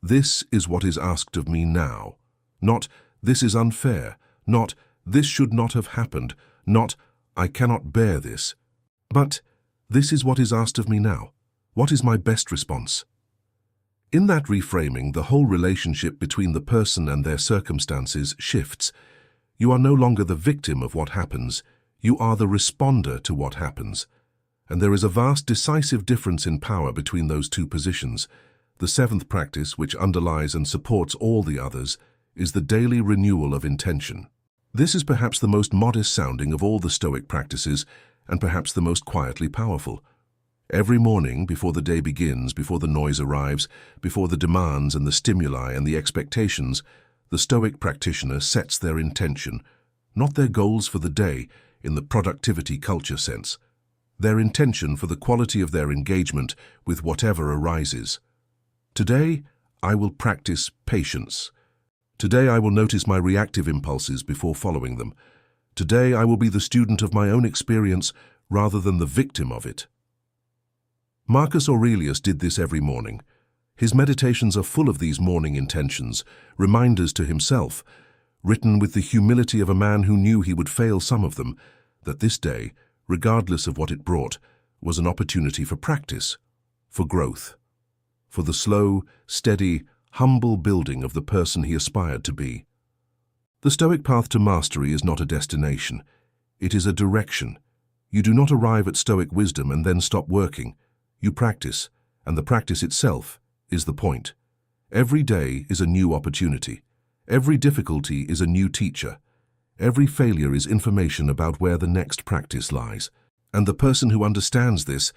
"This is what is asked of me now," not "This is unfair," not "This should not have happened," not "I cannot bear this," but "This is what is asked of me now. What is my best response?" In that reframing, the whole relationship between the person and their circumstances shifts. You are no longer the victim of what happens, you are the responder to what happens. And there is a vast decisive difference in power between those two positions. The seventh practice, which underlies and supports all the others, is the daily renewal of intention. This is perhaps the most modest sounding of all the Stoic practices, and perhaps the most quietly powerful. Every morning, before the day begins, before the noise arrives, before the demands and the stimuli and the expectations, the Stoic practitioner sets their intention, not their goals for the day in the productivity culture sense, their intention for the quality of their engagement with whatever arises. Today, I will practice patience. Today, I will notice my reactive impulses before following them. Today, I will be the student of my own experience rather than the victim of it. Marcus Aurelius did this every morning. His meditations are full of these morning intentions, reminders to himself, written with the humility of a man who knew he would fail some of them, that this day, regardless of what it brought, was an opportunity for practice, for growth, for the slow, steady, humble building of the person he aspired to be. The Stoic path to mastery is not a destination. It is a direction. You do not arrive at Stoic wisdom and then stop working. You practice, and the practice itself is the point. Every day is a new opportunity. Every difficulty is a new teacher. Every failure is information about where the next practice lies. And the person who understands this,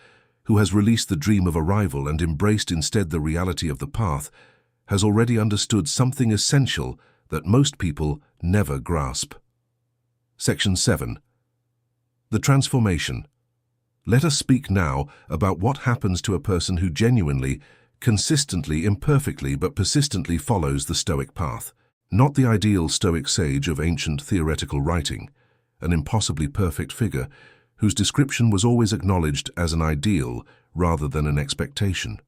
who has released the dream of arrival and embraced instead the reality of the path, has already understood something essential that most people never grasp. Section 7. The transformation. Let us speak now about what happens to a person who genuinely, consistently, imperfectly, but persistently follows the Stoic path. Not the ideal Stoic sage of ancient theoretical writing, an impossibly perfect figure whose description was always acknowledged as an ideal rather than an expectation.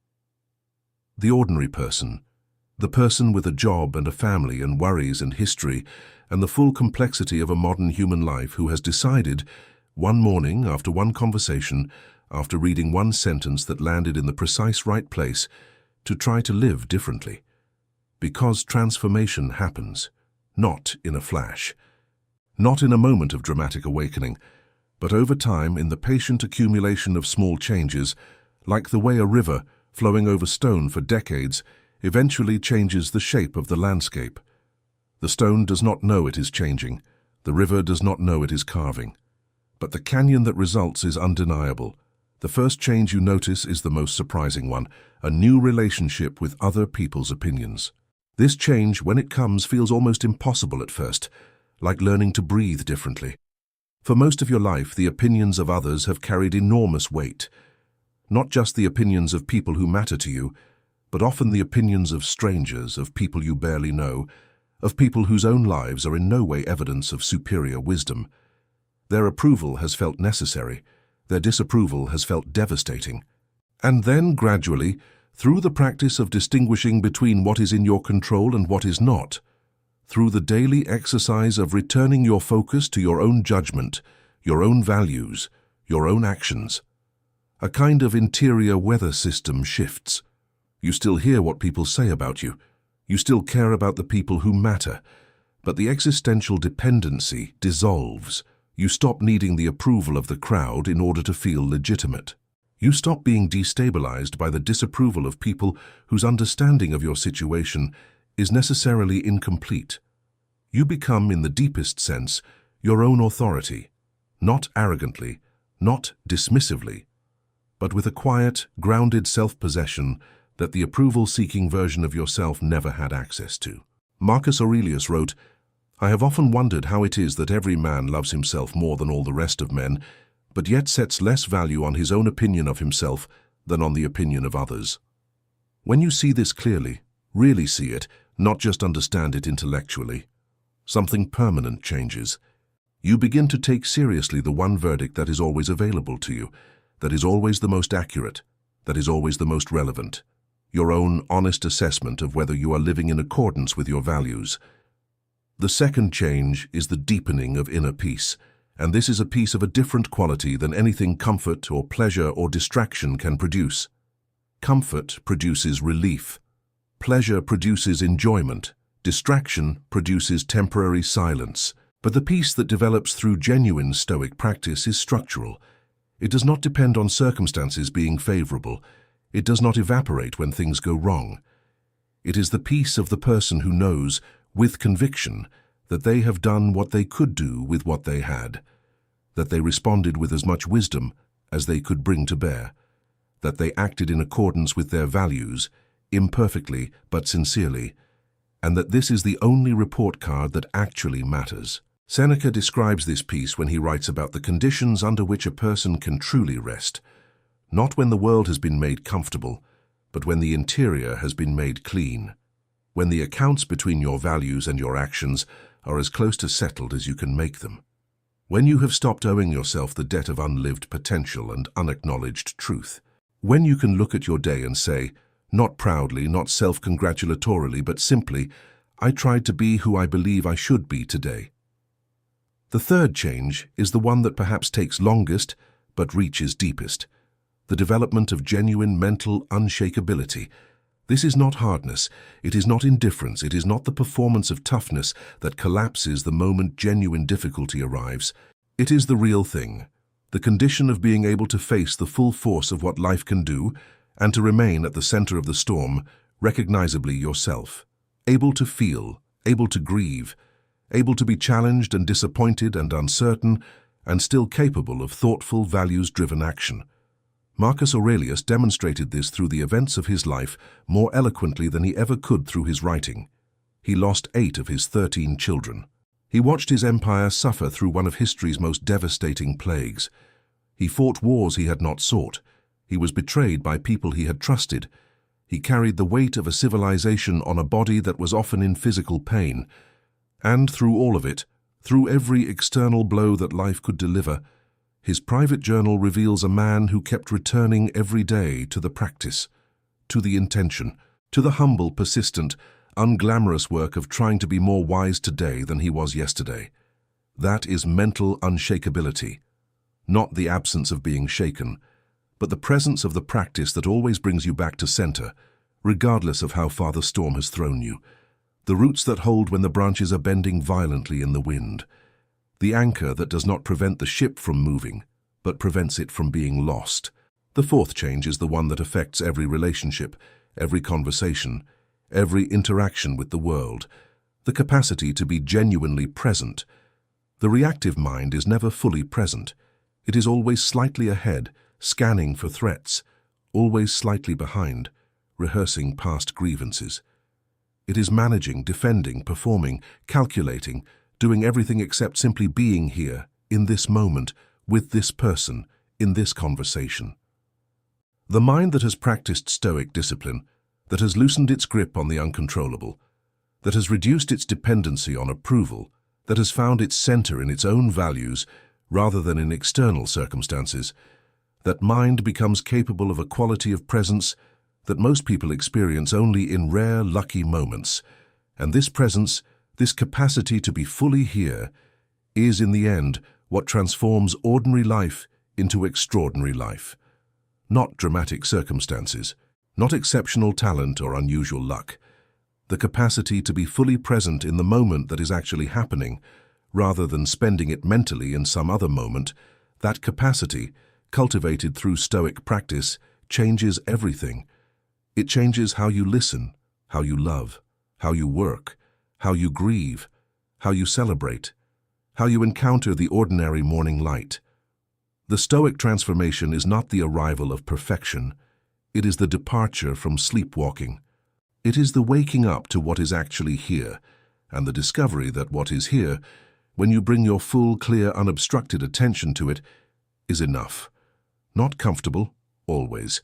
The ordinary person, The person with a job and a family and worries and history and the full complexity of a modern human life who has decided, one morning, after one conversation, after reading one sentence that landed in the precise right place, to try to live differently. Because transformation happens, not in a flash, not in a moment of dramatic awakening, but over time in the patient accumulation of small changes, like the way a river, flowing over stone for decades, eventually changes the shape of the landscape. The stone does not know it is changing, the river does not know it is carving. But the canyon that results is undeniable. The first change you notice is the most surprising one, a new relationship with other people's opinions. This change, when it comes, feels almost impossible at first, like learning to breathe differently. For most of your life, the opinions of others have carried enormous weight. Not just the opinions of people who matter to you, but often the opinions of strangers, of people you barely know, of people whose own lives are in no way evidence of superior wisdom. Their approval has felt necessary, their disapproval has felt devastating. And then, gradually, through the practice of distinguishing between what is in your control and what is not, through the daily exercise of returning your focus to your own judgment, your own values, your own actions, a kind of interior weather system shifts. You still hear what people say about you. You still care about the people who matter, but the existential dependency dissolves. You stop needing the approval of the crowd in order to feel legitimate. You stop being destabilized by the disapproval of people whose understanding of your situation is necessarily incomplete. You become, in the deepest sense, your own authority, not arrogantly, not dismissively, but with a quiet, grounded self-possession that the approval-seeking version of yourself never had access to. Marcus Aurelius wrote, "I have often wondered how it is that every man loves himself more than all the rest of men, but yet sets less value on his own opinion of himself than on the opinion of others." When you see this clearly, really see it, not just understand it intellectually, something permanent changes. You begin to take seriously the one verdict that is always available to you, that is always the most accurate, that is always the most relevant. Your own honest assessment of whether you are living in accordance with your values. The second change is the deepening of inner peace, and this is a peace of a different quality than anything comfort or pleasure or distraction can produce. Comfort produces relief. Pleasure produces enjoyment. Distraction produces temporary silence. But the peace that develops through genuine Stoic practice is structural. It does not depend on circumstances being favorable. It does not evaporate when things go wrong. It is the peace of the person who knows, with conviction, that they have done what they could do with what they had, that they responded with as much wisdom as they could bring to bear, that they acted in accordance with their values, imperfectly but sincerely, and that this is the only report card that actually matters. Seneca describes this peace when he writes about the conditions under which a person can truly rest, not when the world has been made comfortable, but when the interior has been made clean, when the accounts between your values and your actions are as close to settled as you can make them, when you have stopped owing yourself the debt of unlived potential and unacknowledged truth, when you can look at your day and say, not proudly, not self-congratulatorily, but simply, I tried to be who I believe I should be today. The third change is the one that perhaps takes longest, but reaches deepest. The development of genuine mental unshakability. This is not hardness, it is not indifference, it is not the performance of toughness that collapses the moment genuine difficulty arrives. It is the real thing, the condition of being able to face the full force of what life can do and to remain at the center of the storm, recognizably yourself, able to feel, able to grieve, able to be challenged and disappointed and uncertain, and still capable of thoughtful, values-driven action. Marcus Aurelius demonstrated this through the events of his life more eloquently than he ever could through his writing. He lost 8 of his 13 children. He watched his empire suffer through one of history's most devastating plagues. He fought wars he had not sought. He was betrayed by people he had trusted. He carried the weight of a civilization on a body that was often in physical pain. And through all of it, through every external blow that life could deliver, his private journal reveals a man who kept returning every day to the practice, to the intention, to the humble, persistent, unglamorous work of trying to be more wise today than he was yesterday. That is mental unshakability, not the absence of being shaken, but the presence of the practice that always brings you back to center, regardless of how far the storm has thrown you. The roots that hold when the branches are bending violently in the wind. The anchor that does not prevent the ship from moving, but prevents it from being lost. The fourth change is the one that affects every relationship, every conversation, every interaction with the world. The capacity to be genuinely present. The reactive mind is never fully present. It is always slightly ahead, scanning for threats, always slightly behind, rehearsing past grievances. It is managing, defending, performing, calculating, doing everything except simply being here, in this moment, with this person, in this conversation. The mind that has practiced Stoic discipline, that has loosened its grip on the uncontrollable, that has reduced its dependency on approval, that has found its center in its own values rather than in external circumstances, that mind becomes capable of a quality of presence that most people experience only in rare, lucky moments. And this presence, this capacity to be fully here, is in the end what transforms ordinary life into extraordinary life. Not dramatic circumstances, not exceptional talent or unusual luck. The capacity to be fully present in the moment that is actually happening, rather than spending it mentally in some other moment, that capacity, cultivated through Stoic practice, changes everything. It changes how you listen, how you love, how you work, how you grieve, how you celebrate, how you encounter the ordinary morning light. The Stoic transformation is not the arrival of perfection. It is the departure from sleepwalking. It is the waking up to what is actually here, and the discovery that what is here, when you bring your full, clear, unobstructed attention to it, is enough. Not comfortable, always.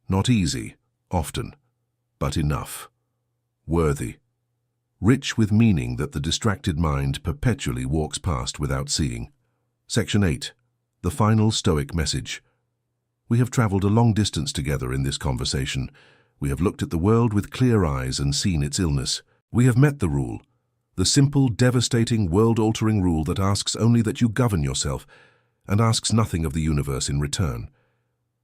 Not easy, often, but enough. Worthy. Rich with meaning that the distracted mind perpetually walks past without seeing. Section 8. The final Stoic message. We have traveled a long distance together in this conversation. We have looked at the world with clear eyes and seen its illness. We have met the rule, the simple, devastating, world-altering rule that asks only that you govern yourself and asks nothing of the universe in return.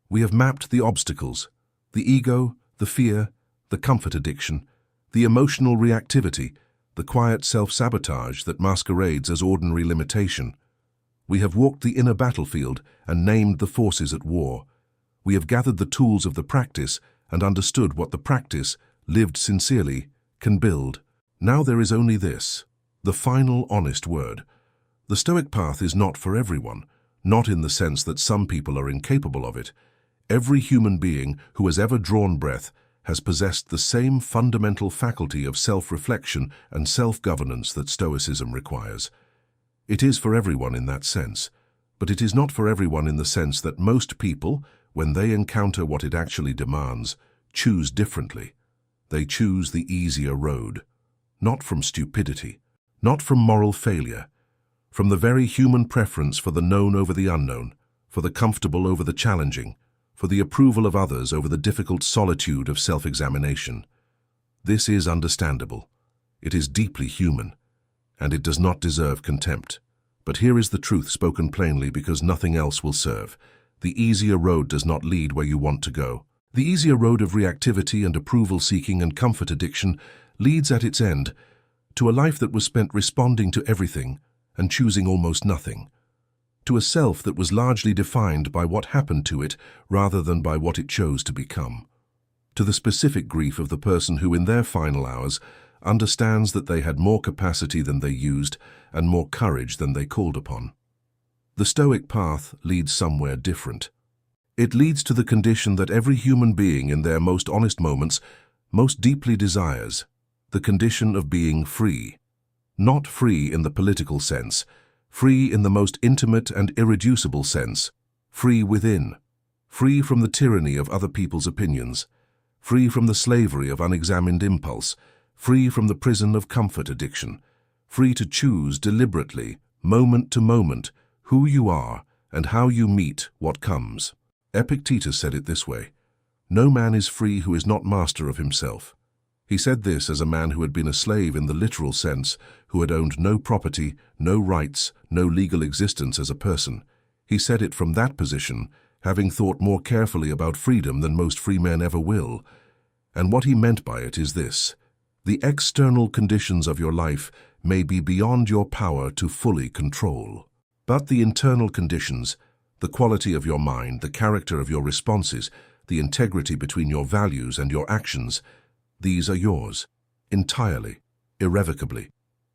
We have mapped the obstacles, the ego, the fear, the comfort addiction, the emotional reactivity, the quiet self-sabotage that masquerades as ordinary limitation. We have walked the inner battlefield and named the forces at war. We have gathered the tools of the practice and understood what the practice, lived sincerely, can build. Now there is only this, the final honest word. The Stoic path is not for everyone, not in the sense that some people are incapable of it. Every human being who has ever drawn breath has possessed the same fundamental faculty of self-reflection and self-governance that Stoicism requires. It is for everyone in that sense, but it is not for everyone in the sense that most people, when they encounter what it actually demands, choose differently. They choose the easier road, not from stupidity, not from moral failure, from the very human preference for the known over the unknown, for the comfortable over the challenging, for the approval of others over the difficult solitude of self-examination. This is understandable. It is deeply human, and it does not deserve contempt. But here is the truth spoken plainly because nothing else will serve. The easier road does not lead where you want to go. The easier road of reactivity and approval-seeking and comfort addiction leads at its end to a life that was spent responding to everything and choosing almost nothing, to a self that was largely defined by what happened to it rather than by what it chose to become, to the specific grief of the person who in their final hours understands that they had more capacity than they used and more courage than they called upon. The Stoic path leads somewhere different. It leads to the condition that every human being in their most honest moments most deeply desires, the condition of being free. Not free in the political sense, free in the most intimate and irreducible sense, free within, free from the tyranny of other people's opinions, free from the slavery of unexamined impulse, free from the prison of comfort addiction, free to choose deliberately, moment to moment, who you are and how you meet what comes. Epictetus said it this way: "No man is free who is not master of himself." He said this as a man who had been a slave in the literal sense, who had owned no property, no rights, no legal existence as a person. He said it from that position, having thought more carefully about freedom than most free men ever will. And what he meant by it is this: the external conditions of your life may be beyond your power to fully control. But the internal conditions, the quality of your mind, the character of your responses, the integrity between your values and your actions, these are yours, entirely, irrevocably,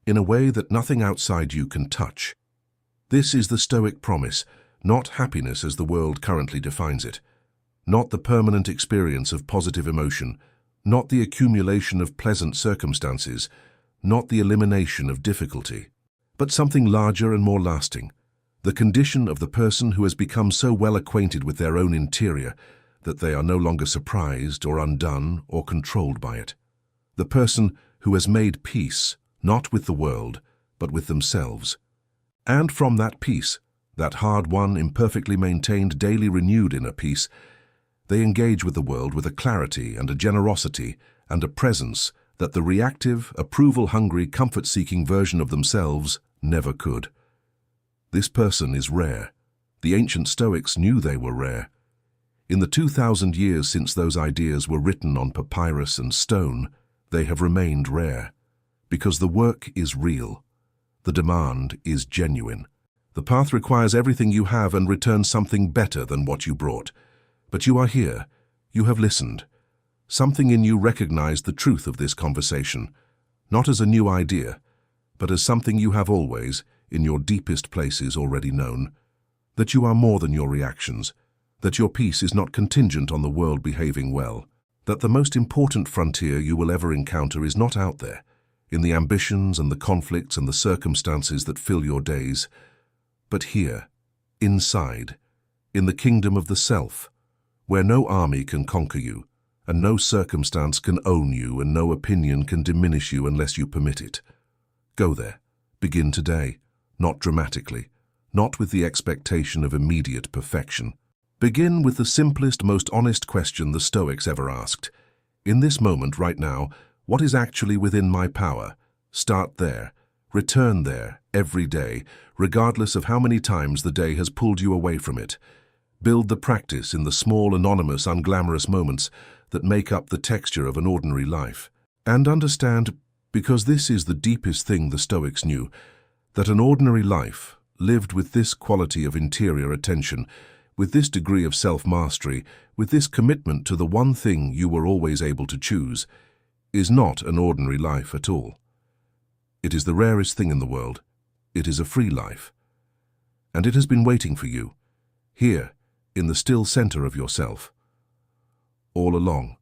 in a way that nothing outside you can touch. This is the Stoic promise, not happiness as the world currently defines it, not the permanent experience of positive emotion, not the accumulation of pleasant circumstances, not the elimination of difficulty, but something larger and more lasting, the condition of the person who has become so well acquainted with their own interior that they are no longer surprised or undone or controlled by it. The person who has made peace, not with the world, but with themselves. And from that peace, that hard-won, imperfectly maintained, daily renewed inner peace, they engage with the world with a clarity and a generosity and a presence that the reactive, approval-hungry, comfort-seeking version of themselves never could. This person is rare. The ancient Stoics knew they were rare. In the 2,000 years since those ideas were written on papyrus and stone, they have remained rare, because the work is real. The demand is genuine. The path requires everything you have and returns something better than what you brought. But you are here. You have listened. Something in you recognized the truth of this conversation, not as a new idea, but as something you have always, in your deepest places, already known, that you are more than your reactions, that your peace is not contingent on the world behaving well, that the most important frontier you will ever encounter is not out there, in the ambitions and the conflicts and the circumstances that fill your days, but here, inside, in the kingdom of the self, where no army can conquer you, and no circumstance can own you, and no opinion can diminish you unless you permit it. Go there. Begin today, not dramatically, not with the expectation of immediate perfection. Begin with the simplest, most honest question the Stoics ever asked. In this moment, right now, what is actually within my power? Start there. Return there, every day, regardless of how many times the day has pulled you away from it. Build the practice in the small, anonymous, unglamorous moments that make up the texture of an ordinary life. And understand, because this is the deepest thing the Stoics knew, that an ordinary life, lived with this quality of interior attention, with this degree of self-mastery, with this commitment to the one thing you were always able to choose, is not an ordinary life at all. It is the rarest thing in the world. It is a free life. And it has been waiting for you, here, in the still center of yourself, all along.